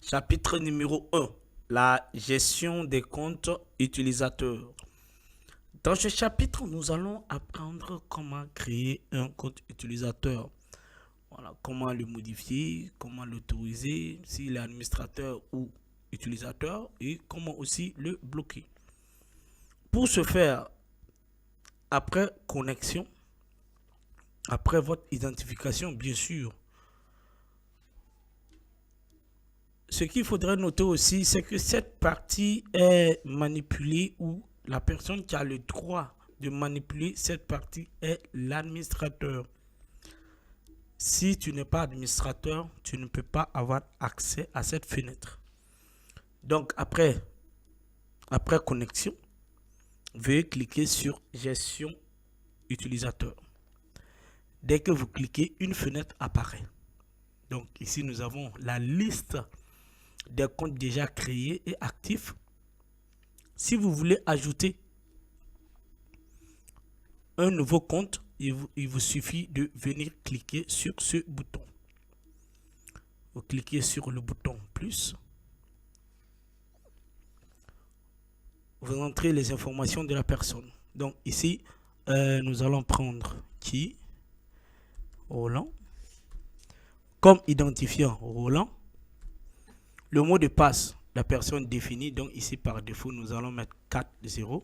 Chapitre numéro 1. La gestion des comptes utilisateurs. Dans ce chapitre, nous allons apprendre comment créer un compte utilisateur. Voilà, comment le modifier, comment l'autoriser, s'il est administrateur ou utilisateur, et comment aussi le bloquer. Pour ce faire, après connexion, après votre identification, bien sûr, ce qu'il faudrait noter aussi, c'est que cette partie est manipulée ou la personne qui a le droit de manipuler cette partie est l'administrateur. Si tu n'es pas administrateur, tu ne peux pas avoir accès à cette fenêtre. Donc après connexion, veuillez cliquer sur gestion utilisateur. Dès que vous cliquez, une fenêtre apparaît. Donc ici, nous avons la liste des comptes déjà créés et actifs. Si vous voulez ajouter un nouveau compte, il vous suffit de venir cliquer sur ce bouton. Vous cliquez sur le bouton plus. Vous entrez les informations de la personne. Donc ici, nous allons prendre qui? Roland. Comme identifiant Roland. Le mot de passe, la personne définie. Donc ici, par défaut, nous allons mettre 4-0.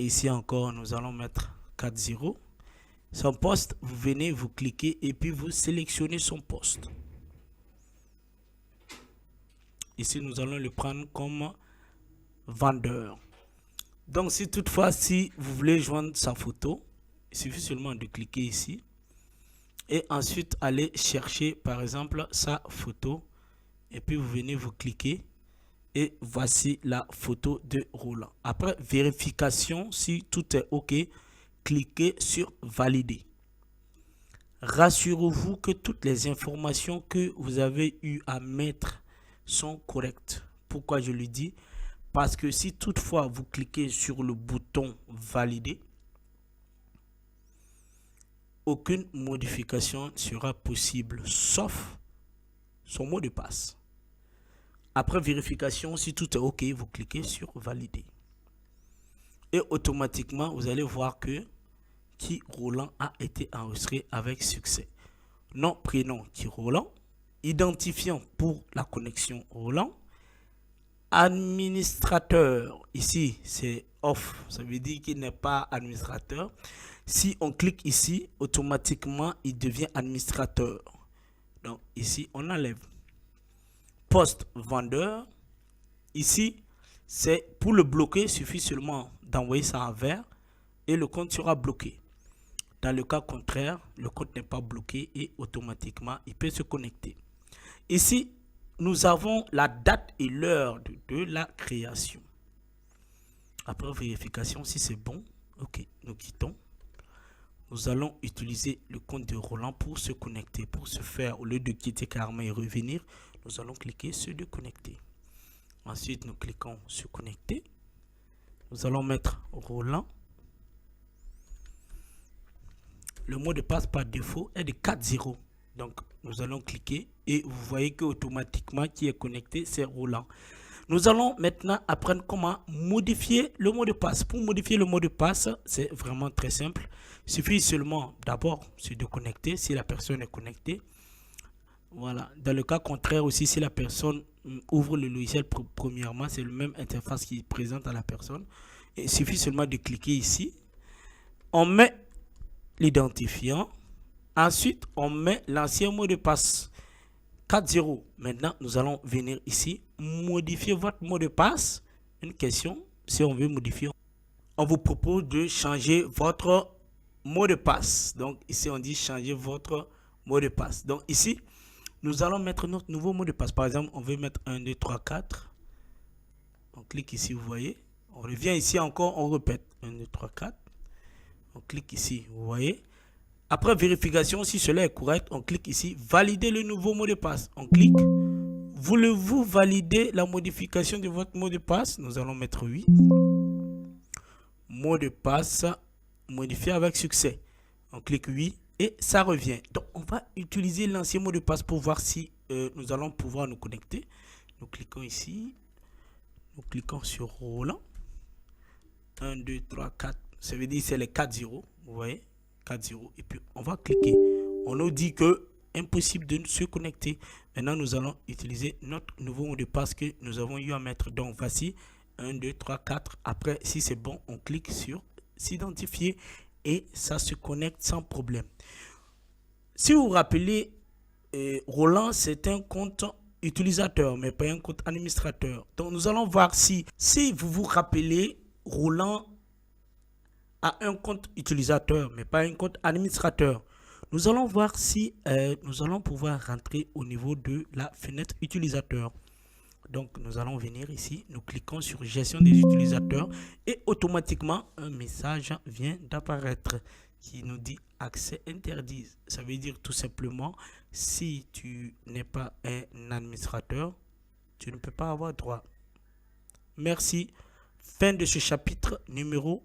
Ici encore, nous allons mettre 4-0. Son poste, vous venez, vous cliquez et puis vous sélectionnez son poste. Ici, nous allons le prendre comme vendeur. Donc, si toutefois, si vous voulez joindre sa photo, il suffit seulement de cliquer ici. Et ensuite, aller chercher, par exemple, sa photo. Et puis, vous venez, vous cliquez. Et voici la photo de Roland. Après vérification, si tout est OK, cliquez sur valider. Rassurez-vous que toutes les informations que vous avez eu à mettre sont correctes. Pourquoi je le dis? Parce que si toutefois vous cliquez sur le bouton valider, aucune modification sera possible sauf son mot de passe. Après vérification, si tout est OK, vous cliquez sur valider. Et automatiquement, vous allez voir que qui Roland a été enregistré avec succès. Nom, prénom qui Roland. Identifiant pour la connexion Roland. Administrateur, ici c'est off, ça veut dire qu'il n'est pas administrateur. Si on clique ici, automatiquement il devient administrateur. Donc ici on enlève. Poste vendeur, ici c'est pour le bloquer, il suffit seulement d'envoyer ça en vert et le compte sera bloqué. Dans le cas contraire, le compte n'est pas bloqué et automatiquement il peut se connecter. Ici, nous avons la date et l'heure de la création. Après vérification, si c'est bon, OK, nous quittons. Nous allons utiliser le compte de Roland pour se connecter. Pour ce faire, au lieu de quitter carrément et revenir, nous allons cliquer sur de connecter. Ensuite, nous cliquons sur connecter. Nous allons mettre Roland. Le mot de passe par défaut est de 4-0. Donc, nous allons cliquer et vous voyez que automatiquement qui est connecté, c'est Roland. Nous allons maintenant apprendre comment modifier le mot de passe. Pour modifier le mot de passe, c'est vraiment très simple. Il suffit seulement d'abord de connecter si la personne est connectée. Voilà. Dans le cas contraire aussi, si la personne ouvre le logiciel premièrement, c'est le même interface qui présente à la personne. Et il suffit seulement de cliquer ici. On met l'identifiant. Ensuite, on met l'ancien mot de passe 4-0. Maintenant, nous allons venir ici, modifier votre mot de passe. Une question, si on veut modifier, on vous propose de changer votre mot de passe. Donc ici, on dit changer votre mot de passe. Donc ici, nous allons mettre notre nouveau mot de passe. Par exemple, on veut mettre 1, 2, 3, 4. On clique ici, vous voyez. On revient ici encore, on répète. 1, 2, 3, 4. On clique ici, vous voyez. Après vérification, si cela est correct, on clique ici, valider le nouveau mot de passe. On clique. Voulez-vous valider la modification de votre mot de passe? Nous allons mettre oui. Mot de passe modifié avec succès. On clique oui et ça revient. Donc, on va utiliser l'ancien mot de passe pour voir si nous allons pouvoir nous connecter. Nous cliquons ici. Nous cliquons sur Roland. 1, 2, 3, 4. Ça veut dire c'est les 4 0. Vous voyez, 4 0. Et puis on va cliquer. On nous dit que impossible de se connecter. Maintenant, nous allons utiliser notre nouveau mot de passe que nous avons eu à mettre. Donc, voici 1, 2, 3, 4. Après, si c'est bon, on clique sur s'identifier et ça se connecte sans problème. Si vous vous rappelez, Roland, c'est un compte utilisateur, mais pas un compte administrateur. Donc, nous allons voir si vous vous rappelez, Roland a un compte utilisateur, mais pas un compte administrateur. Nous allons voir si nous allons pouvoir rentrer au niveau de la fenêtre utilisateur. Donc, nous allons venir ici, nous cliquons sur gestion des utilisateurs et automatiquement, un message vient d'apparaître qui nous dit accès interdit. Ça veut dire tout simplement, si tu n'es pas un administrateur, tu ne peux pas avoir droit. Merci. Fin de ce chapitre numéro